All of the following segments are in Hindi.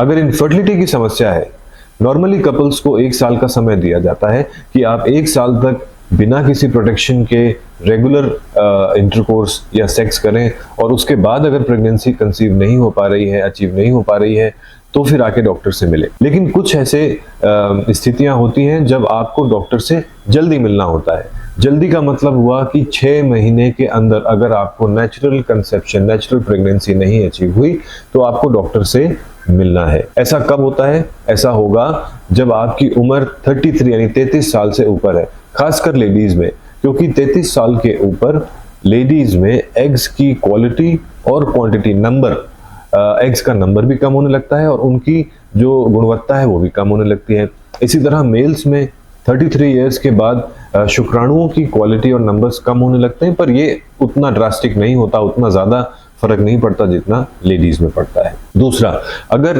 अगर इनफर्टिलिटी की समस्या है, नॉर्मली कपल्स को 1 साल का समय दिया जाता है कि आप 1 साल तक बिना किसी प्रोटेक्शन के रेगुलर इंटरकोर्स या सेक्स करें, और उसके बाद अगर प्रेगनेंसी कंसीव नहीं हो पा रही है, अचीव नहीं हो पा रही है, तो फिर आके डॉक्टर से मिले। लेकिन कुछ ऐसे स्थितियां होती हैं जब आपको डॉक्टर से जल्दी मिलना होता है। जल्दी का मतलब हुआ कि 6 महीने के अंदर अगर आपको नेचुरल कंसेप्शन, नेचुरल प्रेगनेंसी नहीं अचीव हुई, तो आपको डॉक्टर से मिलना है। ऐसा कब होता है? ऐसा होगा जब आपकी उम्र 33 यानी 33 साल से ऊपर है, खासकर लेडीज में, क्योंकि 33 साल के ऊपर लेडीज में एग्स की क्वालिटी और क्वांटिटी, नंबर, एग्स का नंबर भी कम होने लगता है और उनकी जो गुणवत्ता है वो भी कम होने लगती है। इसी तरह मेल्स में 33 इयर्स के बाद शुक्राणुओं की क्वालिटी और नंबर्स कम होने लगते हैं, पर ये उतना ड्रास्टिक नहीं होता, उतना ज्यादा फर्क नहीं पड़ता जितना लेडीज में पड़ता है। दूसरा, अगर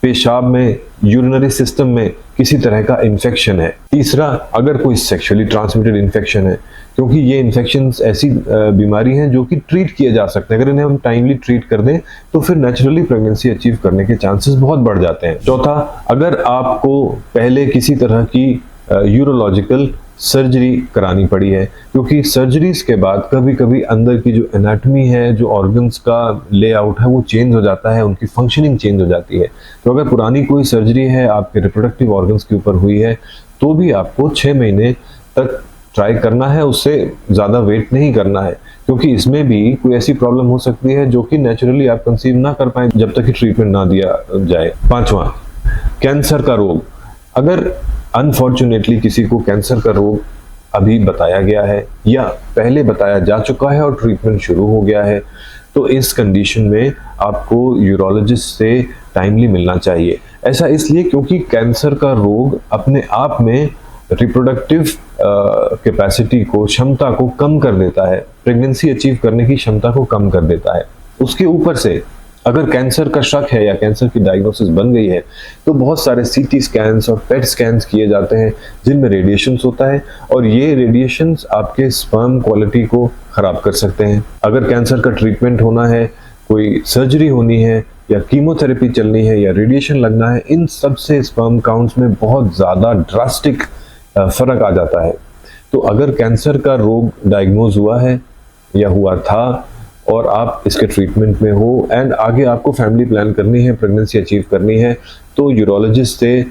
पेशाब में, यूरिनरी सिस्टम में किसी तरह का इन्फेक्शन है। तीसरा, अगर कोई सेक्सुअली ट्रांसमिटेड इन्फेक्शन है, क्योंकि ये इन्फेक्शंस ऐसी बीमारी हैं जो कि ट्रीट किए जा सकते हैं। अगर इन्हें हम टाइमली ट्रीट कर दें तो फिर नेचुरली प्रेगनेंसी अचीव करने के चांसेस बहुत बढ़ जाते हैं। चौथा, अगर आपको पहले किसी तरह की यूरोलॉजिकल सर्जरी करानी पड़ी है, क्योंकि सर्जरीज के बाद कभी कभी अंदर की जो एनाटमी है, जो ऑर्गन्स का लेआउट है, वो चेंज हो जाता है, उनकी फंक्शनिंग चेंज हो जाती है। तो अगर पुरानी कोई सर्जरी है आपके रिप्रोडक्टिव ऑर्गन्स के ऊपर हुई है, तो भी आपको 6 महीने तक ट्राई करना है, उससे ज़्यादा वेट नहीं करना है, क्योंकि इसमें भी कोई ऐसी प्रॉब्लम हो सकती है जो कि नेचुरली आप कंसीव ना कर पाए जब तक कि ट्रीटमेंट ना दिया जाए। पांचवा, कैंसर का रोग। अगर अनफॉर्चुनेटली किसी को कैंसर का रोग अभी बताया गया है या पहले बताया जा चुका है और ट्रीटमेंट शुरू हो गया है, तो इस कंडीशन में आपको यूरोलॉजिस्ट से टाइमली मिलना चाहिए। ऐसा इसलिए क्योंकि कैंसर का रोग अपने आप में रिप्रोडक्टिव कैपेसिटी को, क्षमता को कम कर देता है, प्रेगनेंसी अचीव करने की क्षमता को कम कर देता है। उसके ऊपर से अगर कैंसर का शक है या कैंसर की डायग्नोसिस बन गई है, तो बहुत सारे सीटी स्कैन्स और पेट स्कैन्स किए जाते हैं जिनमें रेडिएशंस होता है, और ये रेडिएशंस आपके स्पर्म क्वालिटी को खराब कर सकते हैं। अगर कैंसर का ट्रीटमेंट होना है, कोई सर्जरी होनी है या कीमोथेरेपी चलनी है या रेडिएशन लगना है, इन सब से स्पर्म काउंट्स में बहुत ज़्यादा ड्रास्टिक फर्क आ जाता है। तो अगर कैंसर का रोग डायग्नोज हुआ है या हुआ था और आप इसके ट्रीटमेंट में हो एंड आगे आपको फैमिली प्लान करनी है, प्रेगनेंसी अचीव करनी है, तो यूरोलॉजिस्ट से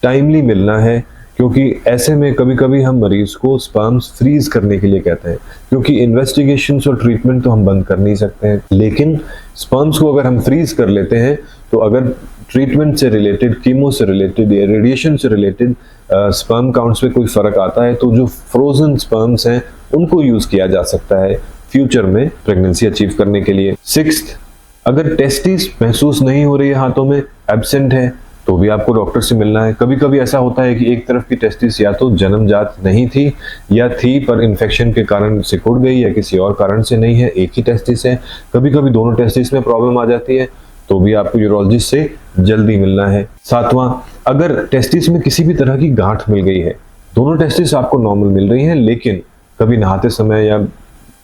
टाइमली मिलना है, क्योंकि ऐसे में कभी कभी हम मरीज को स्पर्म्स फ्रीज करने के लिए कहते हैं, क्योंकि इन्वेस्टिगेशंस और ट्रीटमेंट तो हम बंद कर नहीं सकते हैं, लेकिन स्पर्म्स को अगर हम फ्रीज कर लेते हैं, तो अगर ट्रीटमेंट से रिलेटेड, कीमो से रिलेटेड या रेडिएशन से रिलेटेड स्पर्म काउंट्स पे कोई फर्क आता है, तो जो फ्रोजन स्पर्म्स हैं उनको यूज किया जा सकता है फ्यूचर में प्रेगनेंसी अचीव करने के लिए। सिक्स्थ, अगर टेस्टिस महसूस नहीं हो रही है, हाथों में एब्सेंट है, तो भी आपको डॉक्टर से मिलना है। कभी कभी ऐसा होता है कि एक तरफ की टेस्टिस या तो जन्मजात नहीं थी या थी पर इन्फेक्शन के कारण सिकुड़ गई या किसी और कारण से नहीं है, एक ही टेस्टिस है। कभी कभी दोनों टेस्टिस में प्रॉब्लम आ जाती है, तो भी आपको यूरोलॉजिस्ट से जल्दी मिलना है। सातवां, अगर टेस्टिस में किसी भी तरह की गांठ मिल गई है, दोनों टेस्टिस आपको नॉर्मल मिल रही हैं, लेकिन कभी नहाते समय या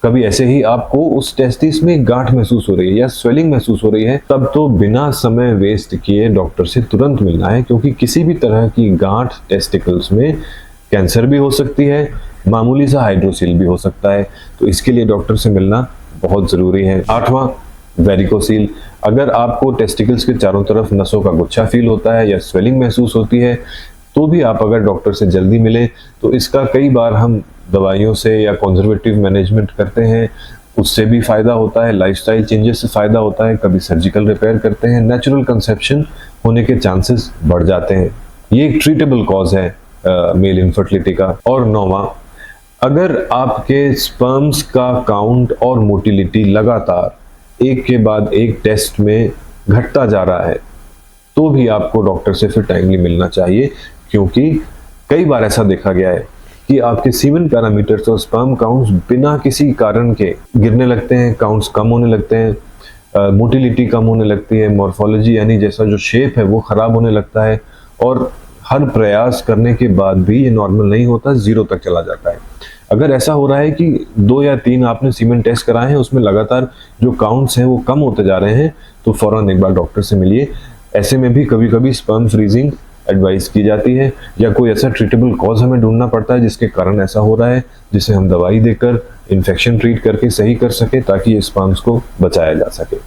कभी ऐसे ही आपको उस टेस्टिस में गांठ महसूस हो रही है या स्वेलिंग महसूस हो रही है, तब तो बिना समय वेस्ट किए डॉक्टर से तुरंत मिलना है, क्योंकि किसी भी तरह की गांठ टेस्टिकल्स में कैंसर भी हो सकती है, मामूली सा हाइड्रोसील भी हो सकता है, तो इसके लिए डॉक्टर से मिलना बहुत जरूरी है। आठवां, वेरिकोसील। अगर आपको टेस्टिकल्स के चारों तरफ नसों का गुच्छा फील होता है या स्वेलिंग महसूस होती है, तो भी आप अगर डॉक्टर से जल्दी मिले, तो इसका कई बार हम दवाइयों से या कंजर्वेटिव मैनेजमेंट करते हैं, उससे भी फायदा होता है, लाइफस्टाइल चेंजेस से फायदा होता है, कभी सर्जिकल रिपेयर करते हैं, नेचुरल कंसेप्शन होने के चांसेस बढ़ जाते हैं। ये एक ट्रीटेबल कॉज है मेल इनफर्टिलिटी का। और नौवां, अगर आपके स्पर्म्स का काउंट और मोटिलिटी लगातार एक के बाद एक टेस्ट में घटता जा रहा है, तो भी आपको डॉक्टर से फिर टाइमली मिलना चाहिए, क्योंकि कई बार ऐसा देखा गया है कि आपके सीमेन पैरामीटर्स और स्पर्म काउंट्स बिना किसी कारण के गिरने लगते हैं, काउंट्स कम होने लगते हैं, मोटिलिटी कम होने लगती है, मॉर्फोलॉजी यानी जैसा जो शेप है वो खराब होने लगता है, और हर प्रयास करने के बाद भी ये नॉर्मल नहीं होता, 0 तक चला जाता है। अगर ऐसा हो रहा है कि 2 या 3 आपने सीमेन टेस्ट कराए हैं, उसमें लगातार जो काउंट्स हैं वो कम होते जा रहे हैं, तो फौरन एक बार डॉक्टर से मिलिए। ऐसे में भी कभी कभी स्पर्म फ्रीजिंग एडवाइस की जाती है, या कोई ऐसा ट्रीटेबल कॉज हमें ढूंढना पड़ता है जिसके कारण ऐसा हो रहा है, जिसे हम दवाई देकर इन्फेक्शन ट्रीट करके सही कर सके ताकि स्पर्म्स को बचाया जा सके।